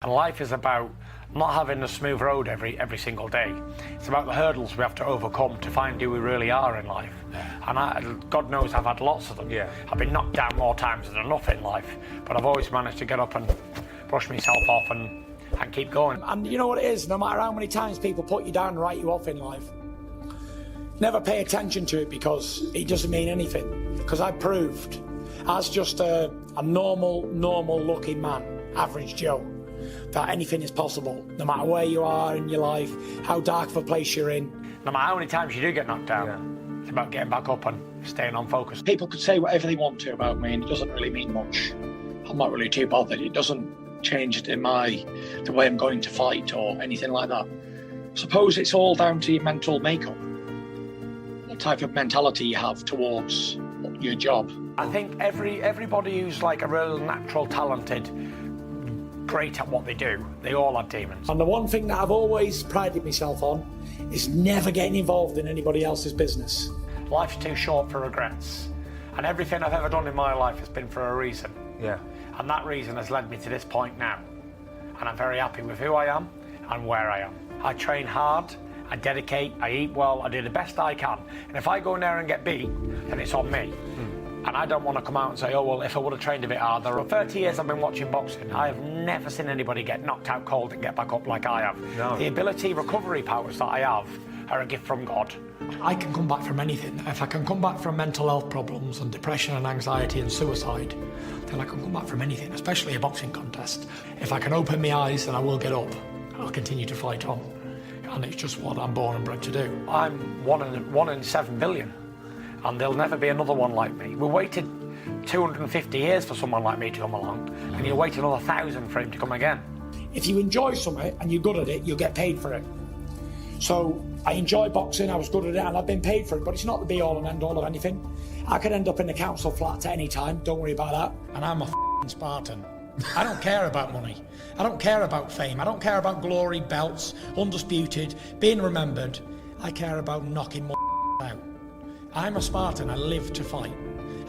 And life is about not having a smooth road every single day. It's about the hurdles we have to overcome to find who we really are in life. And God knows I've had lots of them. I've been knocked down more times than enough in life, but I've always managed to get up and brush myself off and keep going. And you know what it is, no matter how many times people put you down and write you off in life, never pay attention to it, because it doesn't mean anything. Because I proved, as just a normal looking man, average Joe, that anything is possible, no matter where you are in your life, how dark of a place you're in. No matter how many times you do get knocked down, it's about getting back up and staying on focus. People could say whatever they want to about me, and it doesn't really mean much. I'm not really too bothered. It doesn't change the way I'm going to fight or anything like that. Suppose it's all down to your mental makeup, what type of mentality you have towards your job. I think everybody who's like a real natural talented, great at what they do, they all have demons. And the one thing that I've always prided myself on is never getting involved in anybody else's business. Life's too short for regrets, and everything I've ever done in my life has been for a reason. And that reason has led me to this point now, and I'm very happy with who I am and where I am. I train hard, I dedicate, I eat well, I do the best I can, and if I go in there and get beat, then it's on me. And I don't want to come out and say, oh, well, if I would have trained a bit harder. For 30 years I've been watching boxing. I have never seen anybody get knocked out cold and get back up like I have. No. The ability, recovery powers that I have are a gift from God. I can come back from anything. If I can come back from mental health problems and depression and anxiety and suicide, then I can come back from anything, especially a boxing contest. If I can open my eyes, then I will get up. I'll continue to fight on. And it's just what I'm born and bred to do. I'm one in 7 billion. And there'll never be another one like me. We waited 250 years for someone like me to come along, and you'll wait another 1,000 for him to come again. If you enjoy something and you're good at it, you'll get paid for it. So I enjoy boxing, I was good at it, and I've been paid for it, but it's not the be-all and end-all of anything. I could end up in the council flat at any time, don't worry about that. And I'm a f***ing Spartan. I don't care about money. I don't care about fame. I don't care about glory, belts, undisputed, being remembered. I care about knocking out. I'm a Spartan, I live to fight.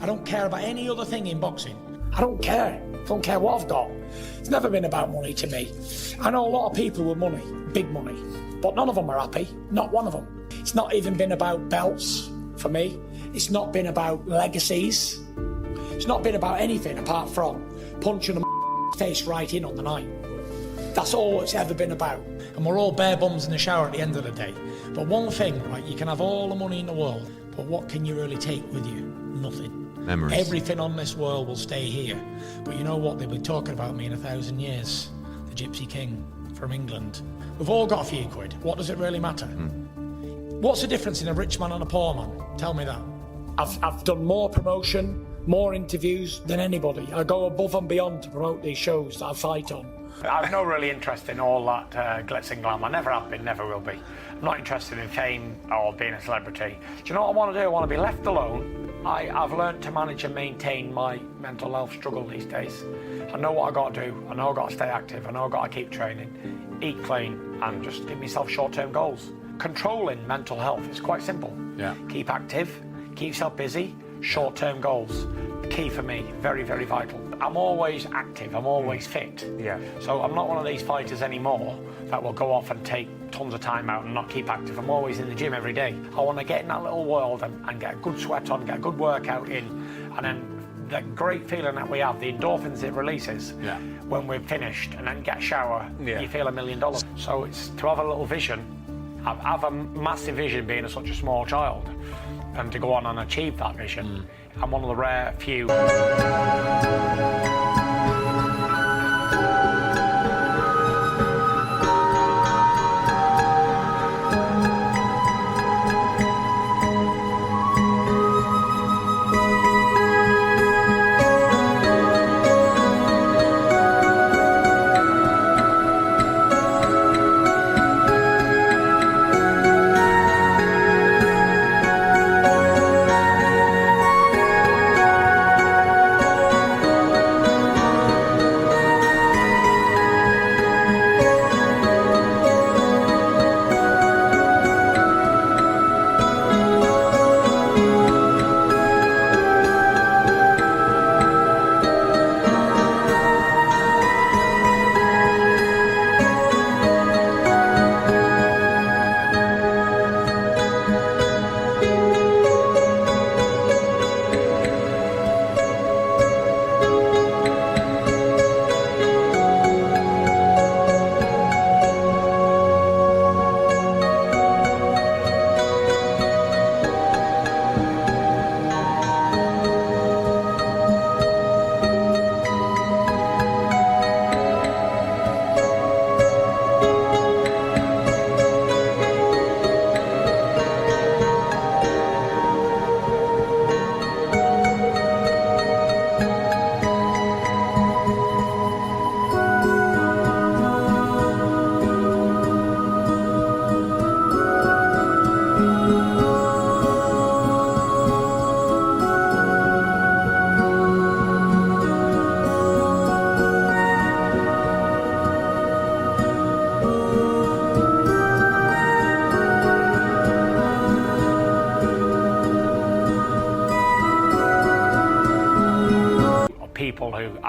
I don't care about any other thing in boxing. I don't care. I don't care what I've got. It's never been about money to me. I know a lot of people with money, big money, but none of them are happy, not one of them. It's not even been about belts for me. It's not been about legacies. It's not been about anything apart from punching a face right in on the night. That's all it's ever been about. And we're all bare bums in the shower at the end of the day. But one thing, right, you can have all the money in the world, but what can you really take with you? Nothing. Memories. Everything on this world will stay here. But you know what? They'll be talking about me in 1,000 years. The Gypsy King from England. We've all got a few quid. What does it really matter? What's the difference in a rich man and a poor man? Tell me that. I've done more promotion, more interviews than anybody. I go above and beyond to promote these shows that I fight on. I've no really interest in all that glitz and glam. I never have been, never will be. I'm not interested in fame or being a celebrity. Do you know what I want to do? I want to be left alone. I've learned to manage and maintain my mental health struggle these days. I know what I've got to do. I know I've got to stay active. I know I've got to keep training, eat clean, and just give myself short-term goals. Controlling mental health is quite simple. Keep active, keep yourself busy, short-term goals. Key for me, very, very vital. I'm always active, I'm always fit. So I'm not one of these fighters anymore that will go off and take tons of time out and not keep active. I'm always in the gym every day. I want to get in that little world and get a good sweat on, get a good workout in, and then that great feeling that we have, the endorphins it releases when we're finished, and then get a shower, you feel $1 million. So it's to have a little vision, have a massive vision being such a small child, and to go on and achieve that vision. I'm one of the rare few.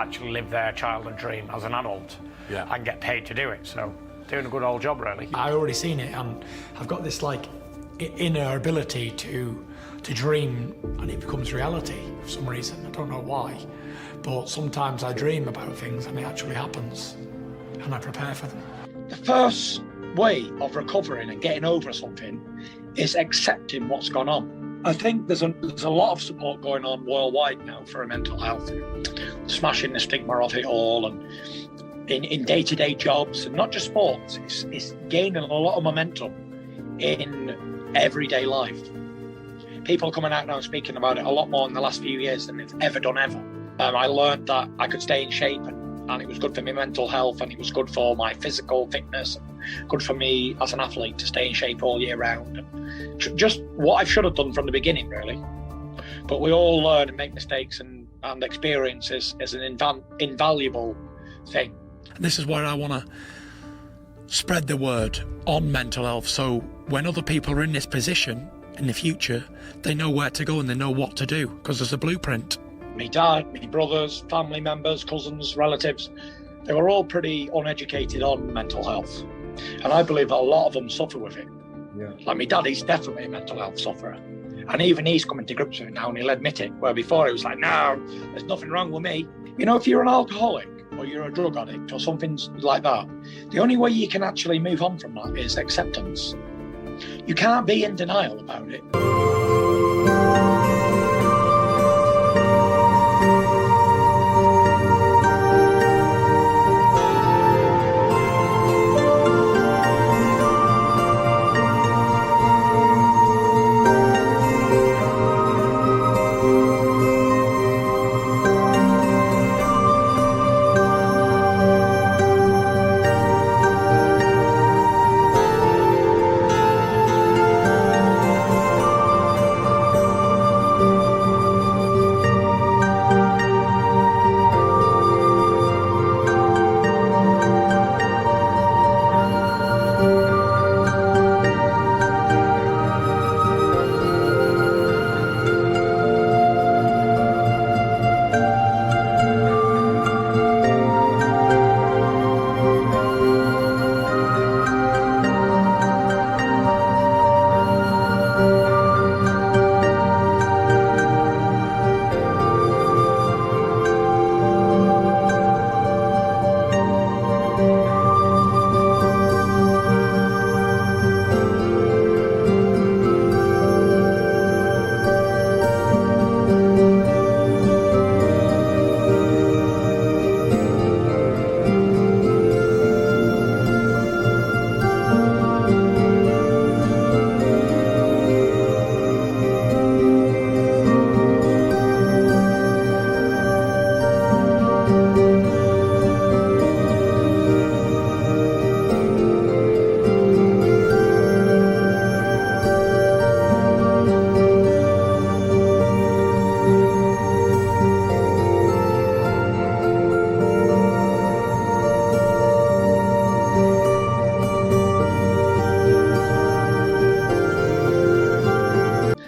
actually live their childhood dream as an adult and get paid to do it. So doing a good old job, really. I already seen it, and I've got this like inner ability to dream, and it becomes reality for some reason. I don't know why, but sometimes I dream about things and it actually happens, and I prepare for them. The first way of recovering and getting over something is accepting what's gone on. I think there's a lot of support going on worldwide now for mental health, smashing the stigma of it all, and in day-to-day jobs, and not just sports. It's gaining a lot of momentum in everyday life. People are coming out now and speaking about it a lot more in the last few years than they've ever done ever. I learned that I could stay in shape, and it was good for my mental health, and it was good for my physical fitness, and good for me as an athlete to stay in shape all year round. And just what I should have done from the beginning, really. But we all learn and make mistakes, and experience is an invaluable thing. This is where I want to spread the word on mental health, so when other people are in this position in the future, they know where to go and they know what to do, because there's a blueprint. My dad, my brothers, family members, cousins, relatives, they were all pretty uneducated on mental health. And I believe that a lot of them suffer with it. Yeah. Like my dad, he's definitely a mental health sufferer. And even he's coming to grips with it now, and he'll admit it, where before he was like, no, there's nothing wrong with me. You know, if you're an alcoholic or you're a drug addict or something like that, the only way you can actually move on from that is acceptance. You can't be in denial about it.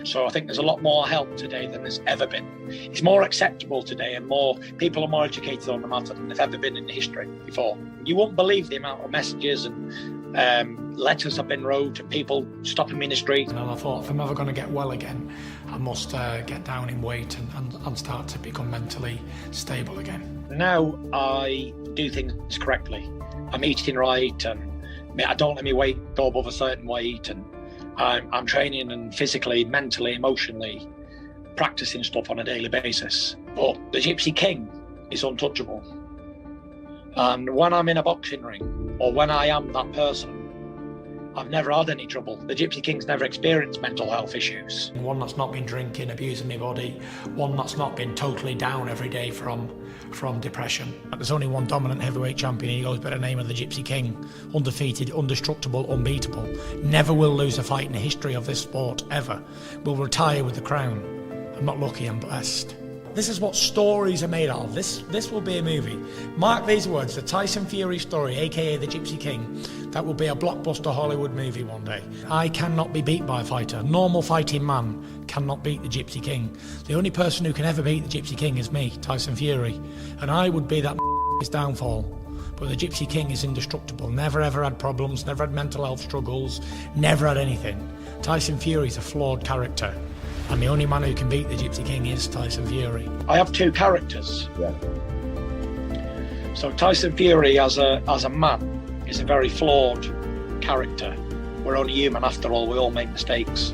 So I think there's a lot more help today than there's ever been. It's more acceptable today, and more people are more educated on the matter than they've ever been in history before. You won't believe the amount of messages and letters have been wrote, and people stopping me in the street. And I thought, if I'm ever going to get well again, I must get down in weight and start to become mentally stable again. Now I do things correctly. I'm eating right, and I don't let my weight go above a certain weight, and I'm training and physically, mentally, emotionally practicing stuff on a daily basis. But the Gypsy King is untouchable. And when I'm in a boxing ring, or when I am that person, I've never had any trouble. The Gypsy King's never experienced mental health issues. One that's not been drinking, abusing my body. One that's not been totally down every day from depression. There's only one dominant heavyweight champion. He goes by the name of the Gypsy King. Undefeated, indestructible, unbeatable. Never will lose a fight in the history of this sport, ever. Will retire with the crown. I'm not lucky, I'm blessed. This is what stories are made of. This will be a movie. Mark these words, the Tyson Fury story, aka the Gypsy King, that will be a blockbuster Hollywood movie one day. I cannot be beat by a fighter. Normal fighting man cannot beat the Gypsy King. The only person who can ever beat the Gypsy King is me, Tyson Fury. And I would be that his downfall. But the Gypsy King is indestructible. Never ever had problems, never had mental health struggles, never had anything. Tyson Fury is a flawed character. And the only man who can beat the Gypsy King is Tyson Fury. I have two characters. Yeah. So Tyson Fury as a man is a very flawed character. We're only human after all, we all make mistakes.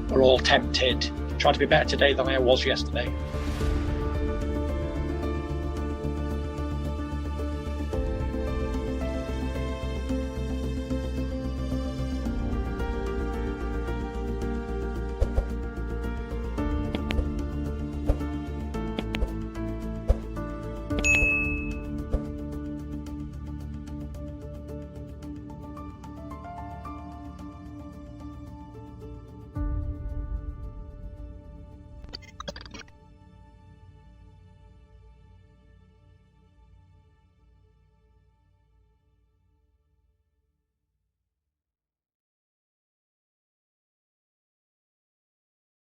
We're all tempted. Try to be better today than I was yesterday.